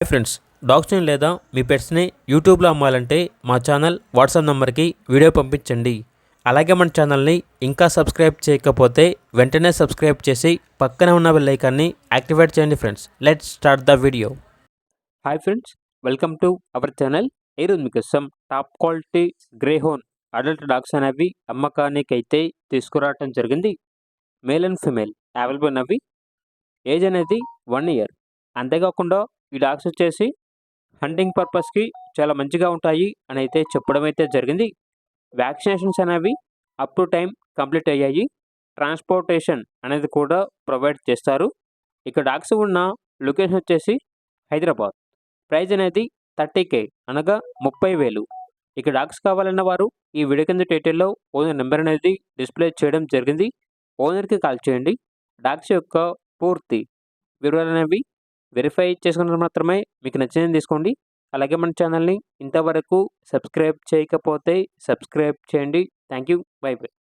Friends, డాగ్స్ని లేదా మీ పెట్స్ని యూట్యూబ్లో అమ్మాలంటే మా ఛానల్ వాట్సాప్ నెంబర్కి వీడియో పంపించండి. అలాగే మన ఛానల్ని ఇంకా సబ్స్క్రైబ్ చేయకపోతే వెంటనే సబ్స్క్రైబ్ చేసి పక్కనే ఉన్న బెల్ ఐకాన్ని యాక్టివేట్ చేయండి. Friends, let's start the video. Hi friends, welcome to our channel. ఈరోజు మీకోసం top quality greyhound adult dogs అనేవి అమ్మకానికి అయితే తీసుకురావటం జరిగింది. మేల్ అండ్ ఫిమేల్ అవైలబుల్ ఉన్నవి. ఏజ్ అనేది 1 year. అంతేకాకుండా ఈ డాగ్స్ వచ్చేసి హంటింగ్ పర్పస్కి చాలా మంచిగా ఉంటాయి అని అయితే చెప్పడం అయితే జరిగింది. వ్యాక్సినేషన్స్ అనేవి అప్ టు టైం కంప్లీట్ అయ్యాయి. ట్రాన్స్పోర్టేషన్ అనేది కూడా ప్రొవైడ్ చేస్తారు. ఇక డాగ్స్ ఉన్న లొకేషన్ వచ్చేసి హైదరాబాద్. ప్రైజ్ అనేది 30K అనగా 30,000. ఇక డాగ్స్ కావాలన్న వారు ఈ వీడియో కింద టైటిల్లో ఓనర్ నెంబర్ అనేది డిస్ప్లే చేయడం జరిగింది. ఓనర్కి కాల్ చేయండి. డాగ్స్ యొక్క పూర్తి వివరాలు అనేవి వెరిఫై చేసుకున్నది మాత్రమే మీకు నచ్చింది తీసుకోండి. అలాగే మన ఛానల్ని ఇంతవరకు సబ్స్క్రైబ్ చేయకపోతే సబ్స్క్రైబ్ చేయండి. Thank you. By by.